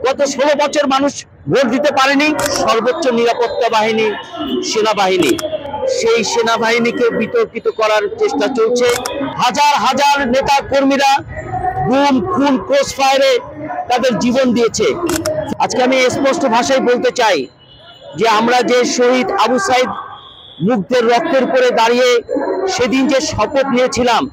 গত 16 বছর মানুষ ভোট দিতে পারেনি। সর্বোচ্চ নিরাপত্তা বাহিনী সেনাবাহিনী, সেই সেনাবাহিনীকে বিতর্কিত করার চেষ্টা চলছে। হাজার হাজার নেতা কর্মীরা গুম খুন ক্রস ফায়ারে তাদের জীবন দিয়েছে। আজকে আমি স্পষ্ট ভাষায় বলতে চাই যে আমরা যে শহীদ আবু সাইদ মুগ্ধের রক্তের উপরে দাঁড়িয়ে সেদিন যে শপথ নিয়েছিলাম,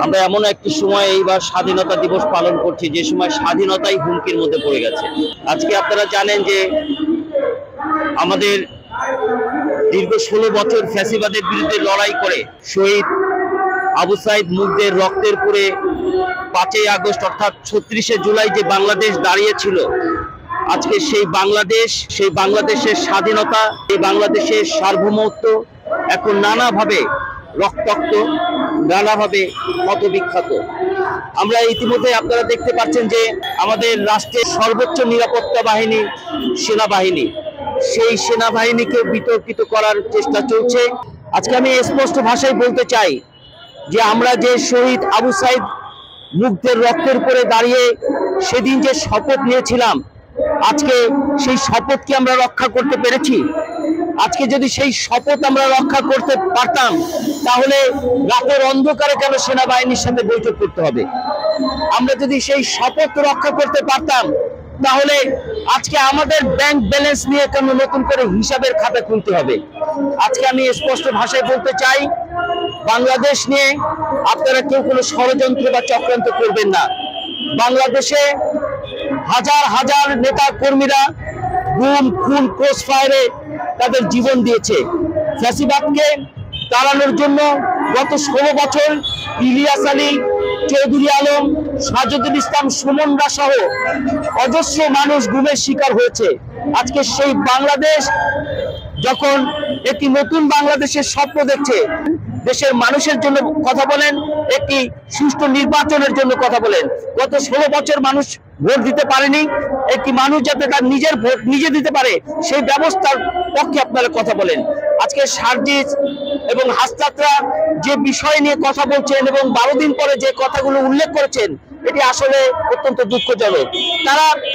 আমরা এমন একটি সময় এইবার স্বাধীনতা দিবস পালন করছি যে সময় স্বাধীনতাই হুমকির মধ্যে পড়ে গেছে। আজকে আপনারা জানেন যে আমাদের দীর্ঘ 16 বছর ফ্যাসিবাদের বিরুদ্ধে লড়াই করে শহীদ আবু সাইদ মুগ্ধের রক্তের উপরে 5ই আগস্ট অর্থাৎ 36শে জুলাই যে বাংলাদেশ দাঁড়িয়েছিল, আজকে সেই বাংলাদেশের স্বাধীনতা, এই বাংলাদেশের সার্বভৌমত্ব এখন নানাভাবে রক্তাক্ত, নানাভাবে ক্ষতবিক্ষত। আমরা ইতিমধ্যে আপনারা দেখতে পাচ্ছেন যে আমাদের রাষ্ট্রের সর্বোচ্চ নিরাপত্তা বাহিনী সেনাবাহিনী, সেই সেনাবাহিনীকে বিতর্কিত করার চেষ্টা চলছে। আজকে আমি স্পষ্ট ভাষায় বলতে চাই যে আমরা যে শহীদ আবু সাইদ মুগ্ধের রক্তের উপরে দাঁড়িয়ে সেদিন যে শপথ নিয়েছিলাম, আজকে সেই শপথকে আমরা রক্ষা করতে পেরেছি। আজকে যদি সেই শপথ আমরা রক্ষা করতে পারতাম, তাহলে রাতের অন্ধকারে কেন সেনাবাহিনীর সাথে বৈঠক করতে হবে? আমরা যদি সেই শপথ রক্ষা করতে পারতাম, তাহলে আজকে আমাদের ব্যাংক ব্যালেন্স নিয়ে কেন নতুন করে হিসাবের খাতা খুলতে হবে? আজকে আমি স্পষ্ট ভাষায় বলতে চাই, বাংলাদেশ নিয়ে আপনারা কেউ কোনো ষড়যন্ত্র বা চক্রান্ত করবেন না। বাংলাদেশে হাজার হাজার নেতা কর্মীরা গুম খুন ক্রস ফায়ারে তাদের জীবন দিয়েছে। ফ্যাসিবাদকে তাড়ানোর জন্য গত 16 বছর ইলিয়াস আলী, চৌধুরী আলম, সাজুদুল ইসলাম সুমনরা সহ অজস্র মানুষ গুমের শিকার হয়েছে। আজকে সেই বাংলাদেশ যখন একটি নতুন বাংলাদেশের স্বপ্ন দেখছে, দেশের মানুষের জন্য কথা বলেন, একটি সুষ্ঠু নির্বাচনের জন্য কথা বলেন। গত 16 বছর মানুষ ভোট দিতে পারেনি, একটি মানুষ যাতে তার নিজের ভোট নিজে দিতে পারে সেই ব্যবস্থার পক্ষে আপনারা কথা বলেন। আজকে সার্জিস এবং হাসনাতরা যে বিষয় নিয়ে কথা বলছেন এবং 12 দিন পরে যে কথাগুলো উল্লেখ করেছেন, এটি আসলে অত্যন্ত দুঃখজনক।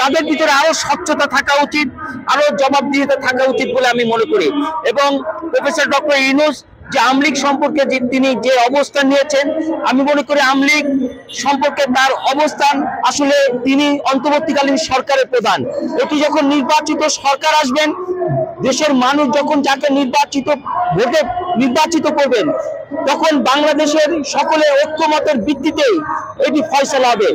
তাদের ভিতরে আরো স্বচ্ছতা থাকা উচিত, আরো জবাবদিহিতা থাকা উচিত বলে আমি মনে করি। এবং প্রফেসর ডক্টর ইউনূস যে আওয়ামী লীগ সম্পর্কে তিনি যে অবস্থান নিয়েছেন, আমি মনে করি আওয়ামী লীগ সম্পর্কে তার অবস্থান আসলে তিনি অন্তর্বর্তীকালীন সরকারের প্রধান। এটি যখন নির্বাচিত সরকার আসবেন, দেশের মানুষ যখন যাকে ভোটে নির্বাচিত করবেন, তখন বাংলাদেশের সকলে ঐক্যমতের ভিত্তিতেই এটি ফয়সালা হবে।